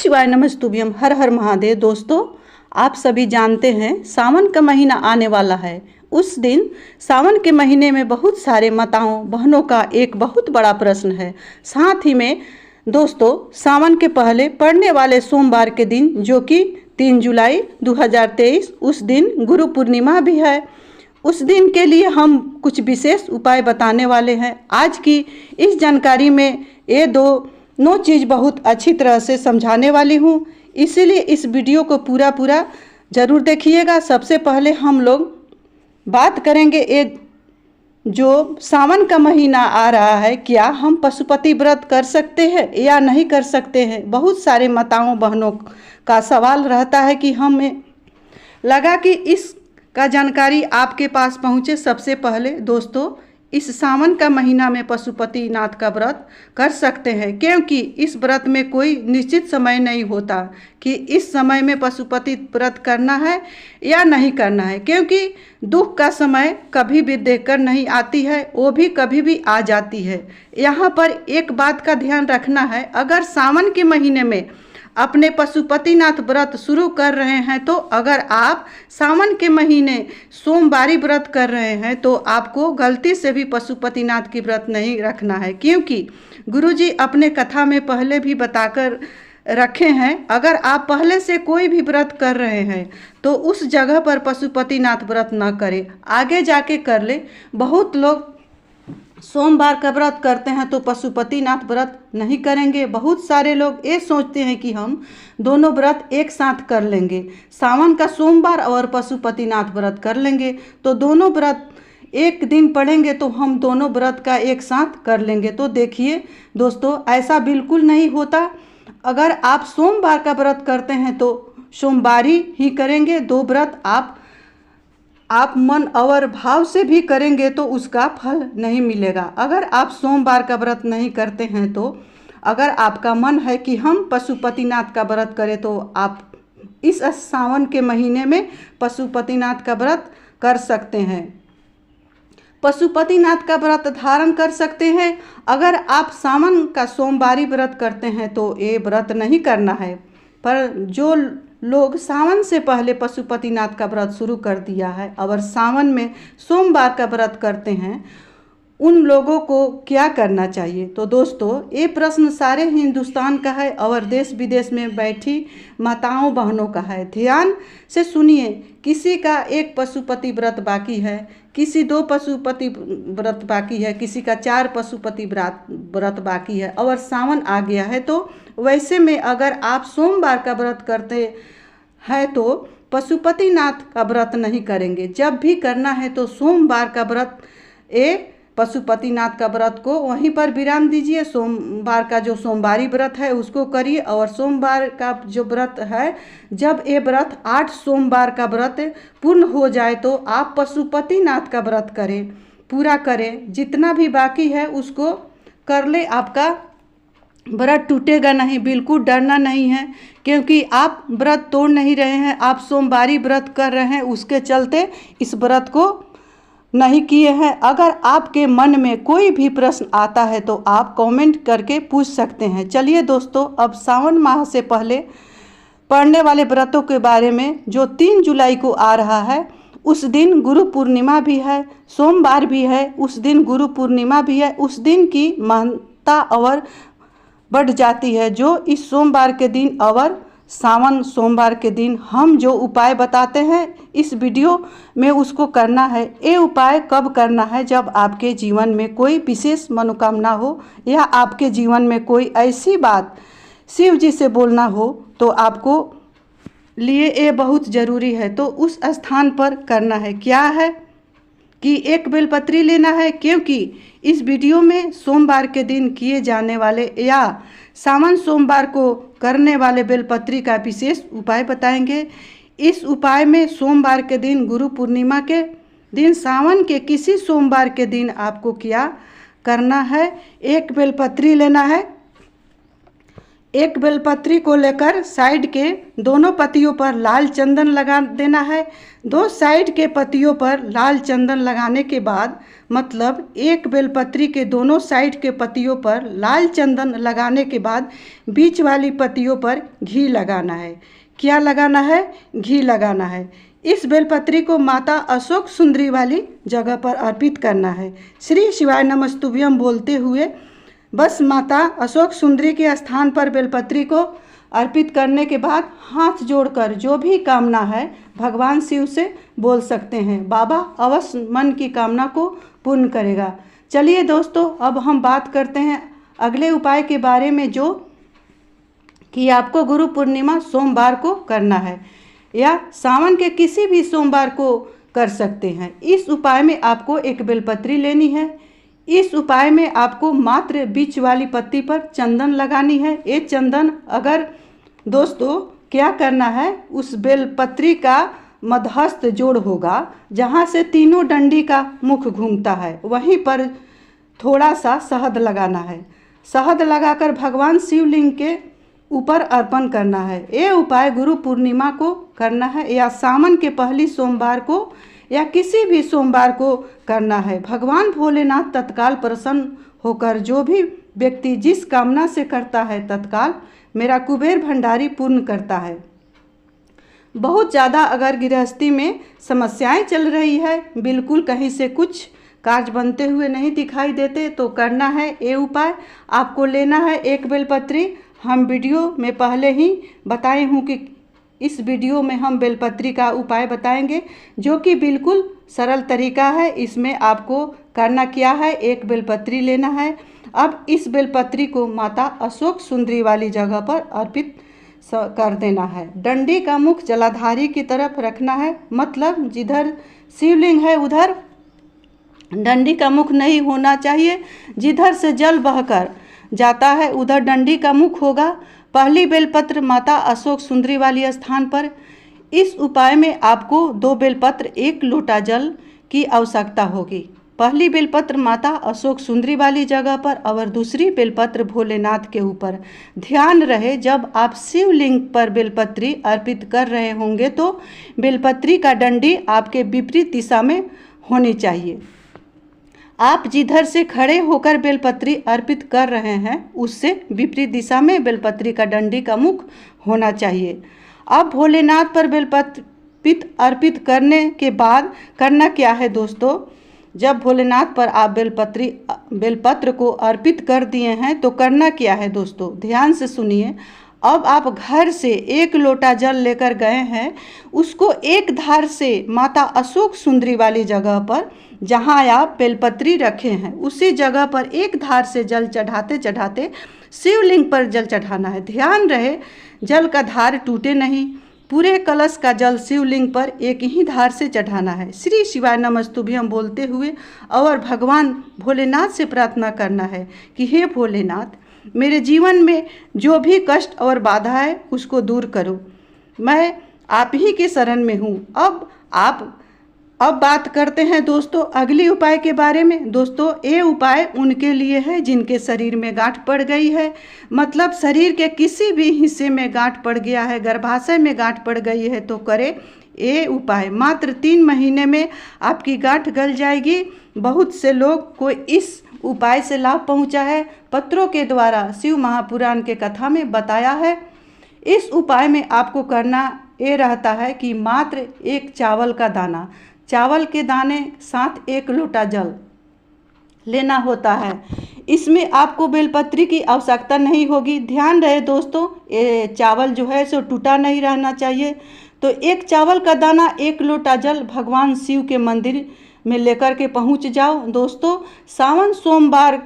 शिवाय नमस्तुभ्यम। हर हर महादेव। दोस्तों, आप सभी जानते हैं सावन का महीना आने वाला है। उस दिन सावन के महीने में बहुत सारे माताओं बहनों का एक बहुत बड़ा प्रश्न है। साथ ही में दोस्तों, सावन के पहले पड़ने वाले सोमवार के दिन जो कि 3 जुलाई 2023, उस दिन गुरु पूर्णिमा भी है। उस दिन के लिए हम कुछ विशेष उपाय बताने वाले हैं। आज की इस जानकारी में ये दोनों चीज़ बहुत अच्छी तरह से समझाने वाली हूँ, इसीलिए इस वीडियो को पूरा ज़रूर देखिएगा। सबसे पहले हम लोग बात करेंगे एक जो सावन का महीना आ रहा है, क्या हम पशुपति व्रत कर सकते हैं या नहीं कर सकते हैं। बहुत सारे माताओं बहनों का सवाल रहता है कि हमें लगा कि इसका जानकारी आपके पास पहुँचे। सबसे पहले दोस्तों, इस सावन का महीना में पशुपति नाथ का व्रत कर सकते हैं, क्योंकि इस व्रत में कोई निश्चित समय नहीं होता कि इस समय में पशुपति व्रत करना है या नहीं करना है, क्योंकि दुख का समय कभी भी देखकर नहीं आती है, वो भी कभी भी आ जाती है। यहाँ पर एक बात का ध्यान रखना है, अगर सावन के महीने में अपने पशुपतिनाथ व्रत शुरू कर रहे हैं तो अगर आप सावन के महीने सोमवारी व्रत कर रहे हैं तो आपको गलती से भी पशुपतिनाथ की व्रत नहीं रखना है, क्योंकि गुरुजी अपने कथा में पहले भी बताकर रखे हैं, अगर आप पहले से कोई भी व्रत कर रहे हैं तो उस जगह पर पशुपतिनाथ व्रत न करें, आगे जाके कर ले। बहुत लोग सोमवार का व्रत करते हैं तो पशुपतिनाथ व्रत नहीं करेंगे। बहुत सारे लोग ये सोचते हैं कि हम दोनों व्रत एक साथ कर लेंगे, सावन का सोमवार और पशुपतिनाथ व्रत कर लेंगे तो दोनों व्रत एक दिन पढ़ेंगे तो हम दोनों व्रत का एक साथ कर लेंगे। तो देखिए दोस्तों, ऐसा बिल्कुल नहीं होता। अगर आप सोमवार का व्रत करते हैं तो सोमवारी ही करेंगे। दो व्रत आप मन और भाव से भी करेंगे तो उसका फल नहीं मिलेगा। अगर आप सोमवार का व्रत नहीं करते हैं तो अगर आपका मन है कि हम पशुपतिनाथ का व्रत करें तो आप इस सावन के महीने में पशुपतिनाथ का व्रत कर सकते हैं, पशुपतिनाथ का व्रत धारण कर सकते हैं। अगर आप सावन का सोमवारी व्रत करते हैं तो ये व्रत नहीं करना है। पर जो लोग सावन से पहले पशुपतिनाथ का व्रत शुरू कर दिया है और सावन में सोमवार का व्रत करते हैं, उन लोगों को क्या करना चाहिए। तो दोस्तों, ये प्रश्न सारे हिंदुस्तान का है और देश विदेश में बैठी माताओं बहनों का है। ध्यान से सुनिए, किसी का एक पशुपति व्रत बाकी है, किसी 2 पशुपति व्रत बाकी है, किसी का 4 पशुपति व्रत बाकी है और सावन आ गया है। तो वैसे में अगर आप सोमवार का व्रत करते हैं तो पशुपतिनाथ का व्रत नहीं करेंगे। जब भी करना है तो सोमवार का व्रत पशुपतिनाथ का व्रत को वहीं पर विराम दीजिए। सोमवार का जो सोमवारी व्रत है उसको करिए और सोमवार का जो व्रत है, जब ये व्रत 8 सोमवार का व्रत पूर्ण हो जाए तो आप पशुपतिनाथ का व्रत करें, पूरा करें। जितना भी बाकी है उसको कर ले, आपका व्रत टूटेगा नहीं। बिल्कुल डरना नहीं है, क्योंकि आप व्रत तोड़ नहीं रहे हैं, आप सोमवारी व्रत कर रहे हैं, उसके चलते इस व्रत को नहीं किए हैं। अगर आपके मन में कोई भी प्रश्न आता है तो आप कमेंट करके पूछ सकते हैं। चलिए दोस्तों, अब सावन माह से पहले पड़ने वाले व्रतों के बारे में, जो 3 जुलाई को आ रहा है, उस दिन गुरु पूर्णिमा भी है, सोमवार भी है, उस दिन गुरु पूर्णिमा भी है। उस दिन की महत्ता और बढ़ जाती है। जो इस सोमवार के दिन और सावन सोमवार के दिन हम जो उपाय बताते हैं इस वीडियो में, उसको करना है। ये उपाय कब करना है, जब आपके जीवन में कोई विशेष मनोकामना हो या आपके जीवन में कोई ऐसी बात शिव जी से बोलना हो तो आपको लिए ये बहुत ज़रूरी है। तो उस स्थान पर करना है। क्या है कि एक बेलपत्री लेना है, क्योंकि इस वीडियो में सोमवार के दिन किए जाने वाले या सावन सोमवार को करने वाले बेलपत्री का विशेष उपाय बताएंगे। इस उपाय में सोमवार के दिन, गुरु पूर्णिमा के दिन, सावन के किसी सोमवार के दिन आपको क्या करना है, एक बेलपत्री लेना है। एक बेलपत्री को लेकर साइड के दोनों पत्तियों पर लाल चंदन लगा देना है। दो साइड के पत्तियों पर लाल चंदन लगाने के बाद, मतलब एक बेलपत्री के दोनों साइड के पत्तियों पर लाल चंदन लगाने के बाद बीच वाली पत्तियों पर घी लगाना है। क्या लगाना है? घी लगाना है। इस बेलपत्री को माता अशोक सुंदरी वाली जगह पर अर्पित करना है। श्री शिवाय नमस्तुभ्यम बोलते हुए बस माता अशोक सुंदरी के स्थान पर बेलपत्री को अर्पित करने के बाद हाथ जोड़कर जो भी कामना है भगवान शिव से बोल सकते हैं। बाबा अवश्य मन की कामना को पूर्ण करेगा। चलिए दोस्तों, अब हम बात करते हैं अगले उपाय के बारे में, जो कि आपको गुरु पूर्णिमा सोमवार को करना है या सावन के किसी भी सोमवार को कर सकते हैं। इस उपाय में आपको एक बेलपत्री लेनी है। इस उपाय में आपको मात्र बीच वाली पत्ती पर चंदन लगानी है। ये चंदन अगर दोस्तों क्या करना है, उस बेलपत्री का मध्यस्थ जोड़ होगा जहाँ से तीनों डंडी का मुख घूमता है, वहीं पर थोड़ा सा शहद लगाना है। शहद लगाकर भगवान शिवलिंग के ऊपर अर्पण करना है। ये उपाय गुरु पूर्णिमा को करना है या सावन के पहली सोमवार को या किसी भी सोमवार को करना है। भगवान भोलेनाथ तत्काल प्रसन्न होकर जो भी व्यक्ति जिस कामना से करता है तत्काल मेरा कुबेर भंडारी पूर्ण करता है। बहुत ज़्यादा अगर गृहस्थी में समस्याएं चल रही है, बिल्कुल कहीं से कुछ कार्य बनते हुए नहीं दिखाई देते, तो करना है ये उपाय। आपको लेना है एक बेलपत्री। हम वीडियो में पहले ही बताए हूँ कि इस वीडियो में हम बेलपत्री का उपाय बताएंगे, जो कि बिल्कुल सरल तरीका है। इसमें आपको करना क्या है, एक बेलपत्री लेना है। अब इस बेलपत्री को माता अशोक सुंदरी वाली जगह पर अर्पित कर देना है। डंडी का मुख जलाधारी की तरफ रखना है, मतलब जिधर शिवलिंग है उधर डंडी का मुख नहीं होना चाहिए। जिधर से जल बहकर जाता है उधर डंडी का मुख होगा। पहली बेलपत्र माता अशोक सुंदरी वाली स्थान पर। इस उपाय में आपको 2 बेलपत्र 1 लोटा जल की आवश्यकता होगी। पहली बेलपत्र माता अशोक सुंदरी वाली जगह पर और दूसरी बेलपत्र भोलेनाथ के ऊपर। ध्यान रहे, जब आप शिवलिंग पर बेलपत्री अर्पित कर रहे होंगे तो बेलपत्री का डंडी आपके विपरीत दिशा में होनी चाहिए। आप जिधर से खड़े होकर बेलपत्री अर्पित कर रहे हैं उससे विपरीत दिशा में बेलपत्री का डंडी का मुख होना चाहिए। अब भोलेनाथ पर बेलपत्र अर्पित करने के बाद करना क्या है दोस्तों, जब भोलेनाथ पर आप बेलपत्र को अर्पित कर दिए हैं तो करना क्या है दोस्तों, ध्यान से सुनिए। अब आप घर से 1 लोटा जल लेकर गए हैं, उसको एक धार से माता अशोक सुंदरी वाली जगह पर जहाँ आप बेलपत्री रखे हैं उसी जगह पर एक धार से जल चढ़ाते चढ़ाते शिवलिंग पर जल चढ़ाना है। ध्यान रहे जल का धार टूटे नहीं, पूरे कलश का जल शिवलिंग पर एक ही धार से चढ़ाना है। श्री शिवाय नमस्तुभ्यम बोलते हुए और भगवान भोलेनाथ से प्रार्थना करना है कि हे भोलेनाथ, मेरे जीवन में जो भी कष्ट और बाधा है उसको दूर करो, मैं आप ही के शरण में हूँ। अब बात करते हैं दोस्तों अगली उपाय के बारे में। दोस्तों ये उपाय उनके लिए है जिनके शरीर में गांठ पड़ गई है, मतलब शरीर के किसी भी हिस्से में गांठ पड़ गया है, गर्भाशय में गांठ पड़ गई है तो करे ये उपाय। मात्र 3 महीने में आपकी गांठ गल जाएगी। बहुत से लोग को इस उपाय से लाभ पहुंचा है, पत्रों के द्वारा शिव महापुराण के कथा में बताया है। इस उपाय में आपको करना ये रहता है कि मात्र 1 चावल का दाना, चावल के दाने साथ 1 लोटा जल लेना होता है। इसमें आपको बेलपत्री की आवश्यकता नहीं होगी। ध्यान रहे दोस्तों, ये चावल जो है सो टूटा नहीं रहना चाहिए। तो 1 चावल का दाना 1 लोटा जल भगवान शिव के मंदिर में लेकर के पहुंच जाओ। दोस्तों सावन सोमवार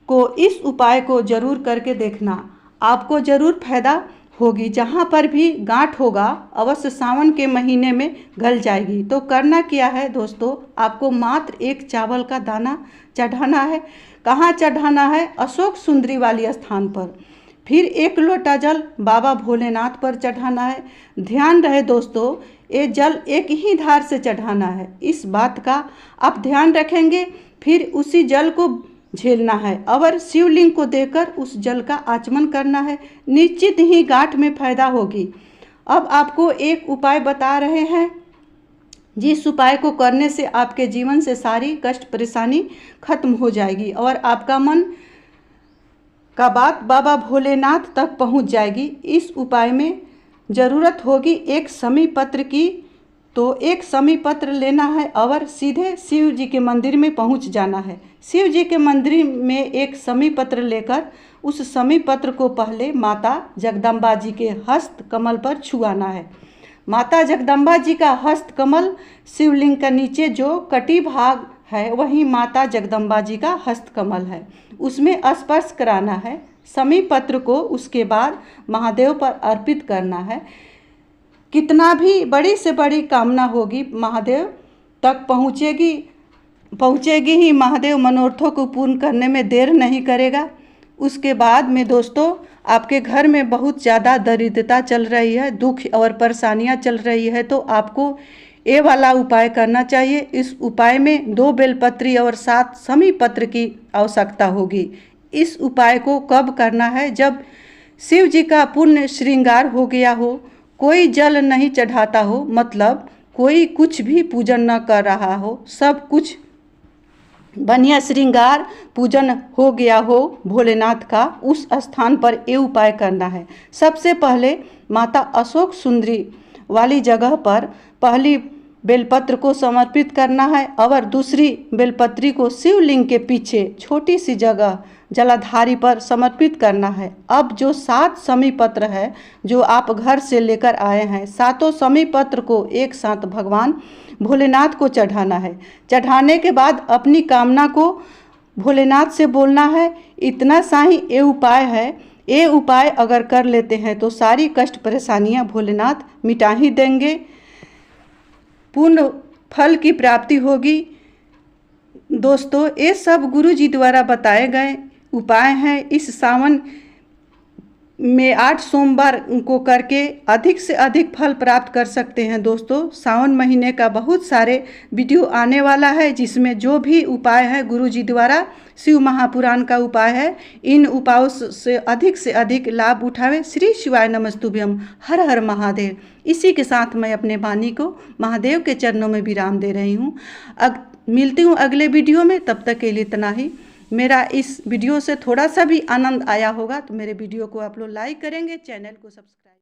को इस उपाय को जरूर करके देखना, आपको जरूर फायदा होगी। जहाँ पर भी गांठ होगा अवश्य सावन के महीने में गल जाएगी। तो करना क्या है दोस्तों, आपको मात्र 1 चावल का दाना चढ़ाना है। कहाँ चढ़ाना है? अशोक सुंदरी वाली स्थान पर। फिर 1 लोटा जल बाबा भोलेनाथ पर चढ़ाना है। ध्यान रहे दोस्तों, ये जल एक ही धार से चढ़ाना है, इस बात का आप ध्यान रखेंगे। फिर उसी जल को झेलना है और शिवलिंग को देकर उस जल का आचमन करना है। निश्चित ही गांठ में फायदा होगी। अब आपको एक उपाय बता रहे हैं, जिस उपाय को करने से आपके जीवन से सारी कष्ट परेशानी खत्म हो जाएगी और आपका मन का बात बाबा भोलेनाथ तक पहुंच जाएगी। इस उपाय में ज़रूरत होगी एक समी पत्र की। तो एक समी पत्र लेना है और सीधे शिव जी के मंदिर में पहुंच जाना है। शिव जी के मंदिर में एक समी पत्र लेकर उस समी पत्र को पहले माता जगदम्बा जी के हस्त कमल पर छुआना है। माता जगदम्बा जी का हस्त कमल शिवलिंग का नीचे जो कटी भाग है वही माता जगदम्बा जी का हस्त कमल है, उसमें स्पर्श कराना है समी पत्र को। उसके बाद महादेव पर अर्पित करना है। कितना भी बड़ी से बड़ी कामना होगी महादेव तक पहुँचेगी ही। महादेव मनोरथों को पूर्ण करने में देर नहीं करेगा। उसके बाद में दोस्तों, आपके घर में बहुत ज़्यादा दरिद्रता चल रही है, दुख और परेशानियां चल रही है, तो आपको ये वाला उपाय करना चाहिए। इस उपाय में 2 बेलपत्री और 7 समी पत्र की आवश्यकता होगी। इस उपाय को कब करना है? जब शिव जी का पुण्य श्रृंगार हो गया हो, कोई जल नहीं चढ़ाता हो, मतलब कोई कुछ भी पूजन न कर रहा हो, सब कुछ बढ़िया श्रृंगार पूजन हो गया हो भोलेनाथ का, उस स्थान पर ये उपाय करना है। सबसे पहले माता अशोक सुंदरी वाली जगह पर पहली बेलपत्र को समर्पित करना है और दूसरी बेलपत्री को शिवलिंग के पीछे छोटी सी जगह जलाधारी पर समर्पित करना है। अब जो 7 समी पत्र है जो आप घर से लेकर आए हैं, 7 समी पत्र को एक साथ भगवान भोलेनाथ को चढ़ाना है। चढ़ाने के बाद अपनी कामना को भोलेनाथ से बोलना है। इतना सा ही ये उपाय है। ये उपाय अगर कर लेते हैं तो सारी कष्ट परेशानियां भोलेनाथ मिटा ही देंगे, पूर्ण फल की प्राप्ति होगी। दोस्तों, ये सब गुरु जी द्वारा बताए गए उपाय हैं। इस सावन में 8 सोमवार को करके अधिक से अधिक फल प्राप्त कर सकते हैं। दोस्तों, सावन महीने का बहुत सारे वीडियो आने वाला है, जिसमें जो भी उपाय है गुरु जी द्वारा, शिव महापुराण का उपाय है, इन उपायों से अधिक लाभ उठावे। श्री शिवाय नमस्तुभ्यम। हर हर महादेव। इसी के साथ मैं अपने वाणी को महादेव के चरणों में विराम दे रही हूँ। मिलती हूँ अगले वीडियो में, तब तक के लिए इतना ही। मेरा इस वीडियो से थोड़ा सा भी आनंद आया होगा तो मेरे वीडियो को आप लोग लाइक करेंगे, चैनल को सब्सक्राइब